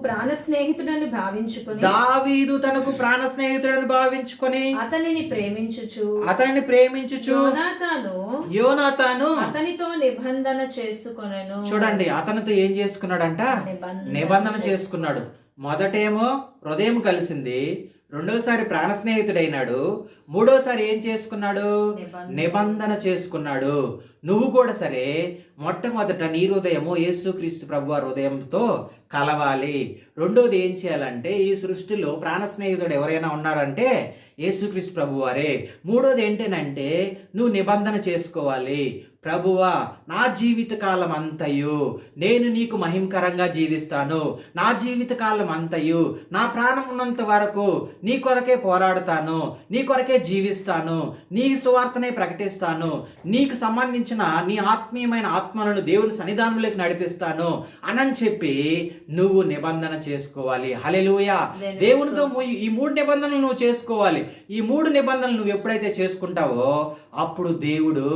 ప్రాణ స్నేహితుడని భావించుకొని అతనిని ప్రేమించుచు యోనాతాను అతనితో నిబంధన చేసుకొనెను. చూడండి, అతనితో ఏం చేసుకున్నాడంట? నిబంధన చేసుకున్నాడు. మొదటేమో హృదయం కలిసింది, రెండోసారి ప్రాణ స్నేహితుడైనాడు, మూడోసారి ఏం చేసుకున్నాడు? నిబంధన చేసుకున్నాడు. నువ్వు కూడా సరే మొట్టమొదట నీ హృదయము యేసుక్రీస్తు ప్రభువారి హృదయంతో కలవాలి. రెండోది ఏం చేయాలంటే, ఈ సృష్టిలో ప్రాణ స్నేహితుడు ఎవరైనా ఉన్నాడంటే యేసుక్రీస్తు ప్రభువారే. మూడోది ఏంటంటే, నువ్వు నిబంధన చేసుకోవాలి. ప్రభువా, నా జీవిత కాలం అంతయు నేను నీకు మహిమకరంగా జీవిస్తాను. నా జీవిత కాలం అంతయు నా ప్రాణం ఉన్నంత వరకు నీ కొరకే పోరాడతాను, నీ కొరకే జీవిస్తాను, నీ సువార్తనే ప్రకటిస్తాను, నీకు సంబంధించిన నీ ఆత్మీయమైన ఆత్మలను దేవుని సన్నిధానంలోకి నడిపిస్తాను అని చెప్పి నువ్వు నిబంధన చేసుకోవాలి. హల్లెలూయా. దేవునితో ఈ 3 నిబంధనలు నువ్వు చేసుకోవాలి. ఈ 3 నిబంధనలు నువ్వు ఎప్పుడైతే చేసుకుంటావో అప్పుడు దేవుడు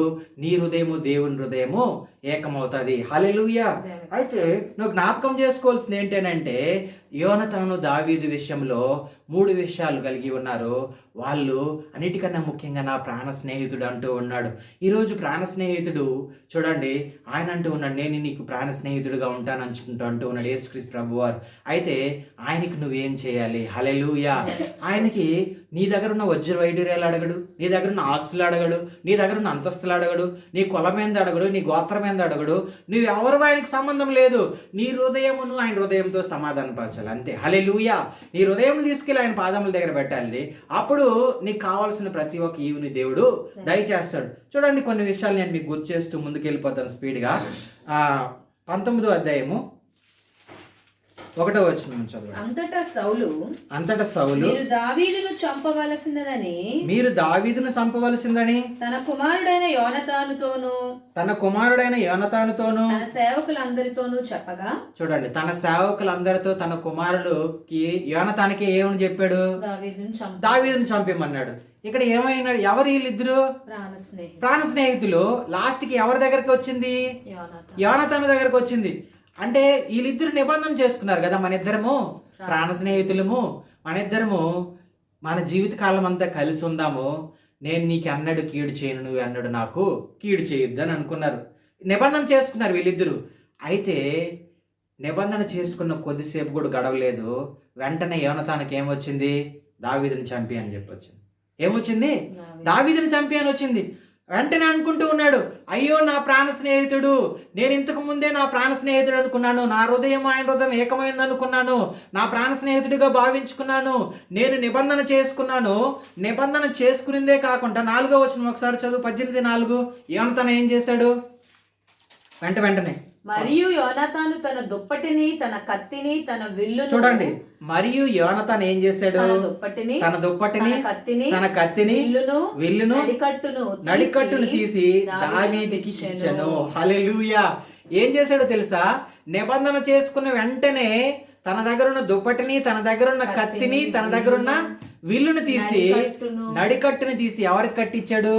నీ హృదయము దేవుని హృదయము ఏకమవుతుంది. హల్లెలూయా. అయితే నువ్వు జ్ఞాపకం చేసుకోవాల్సింది ఏంటంటే, యోనతాను దావీదు విషయంలో 3 విషయాలు కలిగి ఉన్నారు. వాళ్ళు అన్నిటికన్నా ముఖ్యంగా నా ప్రాణ స్నేహితుడు అంటూ ఉన్నాడు. ఈరోజు ప్రాణ స్నేహితుడు చూడండి, ఆయన అంటూ ఉన్నాడు, నేను నీకు ప్రాణ స్నేహితుడుగా ఉంటాను అంటూ ఉన్నాడు యేసుక్రీస్తు ప్రభువారు. అయితే ఆయనకి నువ్వేం చేయాలి? హల్లెలూయా. ఆయనకి నీ దగ్గర ఉన్న వజ్ర వైడూర్యాలు అడగడు, నీ దగ్గర ఉన్న ఆస్తులు అడగడు, నీ దగ్గర ఉన్న అంతస్తులు అడగడు, నీ కులం ఏంది అడగడు, నీ గోత్రం ఏంది అడగడు. నువ్వు ఎవరు ఆయనకి సంబంధం లేదు. నీ హృదయమును ఆయన హృదయంతో సమాధానపరచాలి, అంతే. హల్లెలూయా. నీ హృదయం తీసుకెళ్ళి ఆయన పాదముల దగ్గర పెట్టాలి. అప్పుడు నీకు కావాల్సిన ప్రతి ఒక్క ఈవుని దేవుడు దయచేస్తాడు. చూడండి, కొన్ని విషయాలు నేను మీకు గుర్తు చేస్తూ ముందుకెళ్ళిపోతాను స్పీడ్గా. 19వ అధ్యాయము 1వ వచనం చదవండి. అంతటా సౌలు మీరు దావీదును చంపవలసిందని తన కుమారుడైన యోనతానుతోను తన సేవకులందరితోనూ చెప్పగా, చూడండి, తన సేవకులందరితో తన కుమారుడుకి యోనతానికి ఏమని చెప్పాడు? దావీదును చంపేమన్నాడు. ఇక్కడ ఏమైనాడు? ఎవరు వీళ్ళిద్దరు? ప్రాణ స్నేహితులు. లాస్ట్కి ఎవరి దగ్గరికి వచ్చింది? యోనతాను దగ్గరకు వచ్చింది. అంటే వీళ్ళిద్దరు నిబంధన చేసుకున్నారు కదా, మన ఇద్దరము ప్రాణ స్నేహితులము, మన ఇద్దరము మన జీవితకాలం అంతా కలిసి ఉందాము, నేను నీకు అన్నడు కీడు చేయను, నువ్వు అన్నడు నాకు కీడు చేయొద్దు అని అనుకున్నారు. నిబంధన చేసుకున్నారు వీళ్ళిద్దరు. అయితే నిబంధన చేసుకున్న కొద్దిసేపు కూడా గడవలేదు, వెంటనే యోనతానికి ఏమొచ్చింది? దావీదుని చంపి అని చెప్పొచ్చింది. ఏమొచ్చింది? దావీదుని చంపి అని వచ్చింది. వెంటనే అనుకుంటూ ఉన్నాడు, అయ్యో నా ప్రాణ స్నేహితుడు, నేను ఇంతకు ముందే నా ప్రాణ స్నేహితుడు అనుకున్నాను, నా హృదయం ఆయన హృదయం ఏకమైంది అనుకున్నాను, నా ప్రాణ స్నేహితుడిగా భావించుకున్నాను, నేను నిబంధన చేసుకున్నాను. నిబంధన చేసుకునిందే కాకుండా 4వ వచనం ఒకసారి చదువు. 18:4. యోనతాను ఏం చేశాడు? వెంటనే మరియు యోనతాను తన దుప్పటిని, తన కత్తిని, తన విల్లును. చూడండి, మరియు యోనతాను ఏం చేశాడు? తన దుప్పటిని, తన కత్తిని, విల్లును, నడికట్టును తీసి దావీదుకి ఇచ్చెను. హల్లెలూయా. ఏం చేశాడో తెలుసా? నిబంధన చేసుకున్న వెంటనే తన దగ్గర ఉన్న దుప్పటిని, తన దగ్గర ఉన్న కత్తిని, తన దగ్గర ఉన్న విల్లును తీసి, నడికట్టుని తీసి ఎవరికి కట్టించాడు?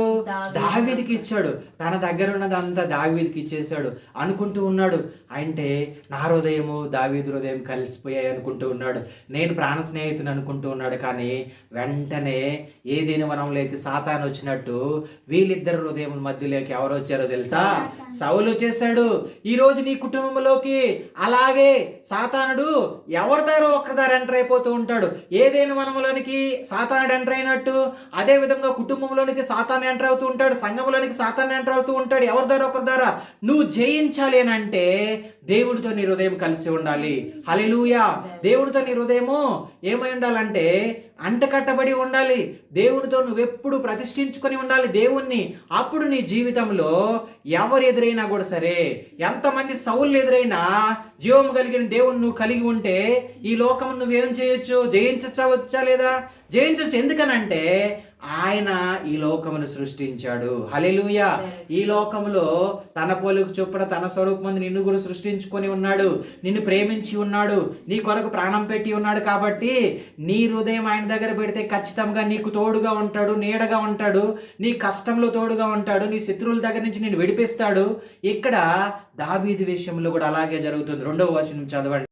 దావీదుకి ఇచ్చాడు. తన దగ్గర ఉన్నదంతా దావీదుకి ఇచ్చేసాడు. అనుకుంటూ ఉన్నాడు, అంటే నా హృదయము దావీదు హృదయం కలిసిపోయాయి అనుకుంటూ ఉన్నాడు, నేను ప్రాణ స్నేహితుని అనుకుంటూ ఉన్నాడు. కానీ వెంటనే ఏదైనా వనంలోకి సాతాను వచ్చినట్టు వీళ్ళిద్దరు హృదయం మధ్యలోకి ఎవరు వచ్చారో తెలుసా? సౌలు వచ్చేసాడు. ఈరోజు నీ కుటుంబంలోకి అలాగే సాతానుడు ఎవరి దారో ఒకరి దారి ఎంటర్ అయిపోతూ ఉంటాడు. ఏదైనా వనంలోనికి సాతానుడు ఎంటర్ అయినట్టు అదే విధంగా కుటుంబంలోనికి సాతాను ఎంటర్ అవుతూ ఉంటాడు, సంఘంలోనికి సాతాను ఎంటర్ అవుతూ ఉంటాడు. ఎవరి ద్వారా ఒకరి ద్వారా. నువ్వు జయించాలి అని అంటే దేవుడితో నీ హృదయం కలిసి ఉండాలి. హల్లెలూయా. దేవుడితో నీ హృదయము ఏమై ఉండాలంటే అంటకట్టబడి ఉండాలి. దేవునితో నువ్వెప్పుడు ప్రతిష్ఠించుకొని ఉండాలి దేవుణ్ణి. అప్పుడు నీ జీవితంలో ఎవరు ఎదురైనా కూడా సరే, ఎంతమంది సౌలు ఎదురైనా జీవం కలిగిన దేవుని నువ్వు కలిగి ఉంటే ఈ లోకం నువ్వేం చేయొచ్చు? జయించవచ్చా లేదా? జయించవచ్చు. ఎందుకనంటే ఆయన ఈ లోకమును సృష్టించాడు. హల్లెలూయా. ఈ లోకములో తన పోలిక చొప్పున తన స్వరూపమందు నిన్ను కూడా సృష్టించుకొని ఉన్నాడు, నిన్ను ప్రేమించి ఉన్నాడు, నీ కొరకు ప్రాణం పెట్టి ఉన్నాడు. కాబట్టి నీ హృదయం ఆయన దగ్గర పెడితే ఖచ్చితంగా నీకు తోడుగా ఉంటాడు, నీడగా ఉంటాడు, నీ కష్టంలో తోడుగా ఉంటాడు, నీ శత్రువుల దగ్గర నుంచి నిన్ను విడిపిస్తాడు. ఇక్కడ దావీదు విషయంలో కూడా అలాగే జరుగుతుంది. 2వ వచనం చదవండి.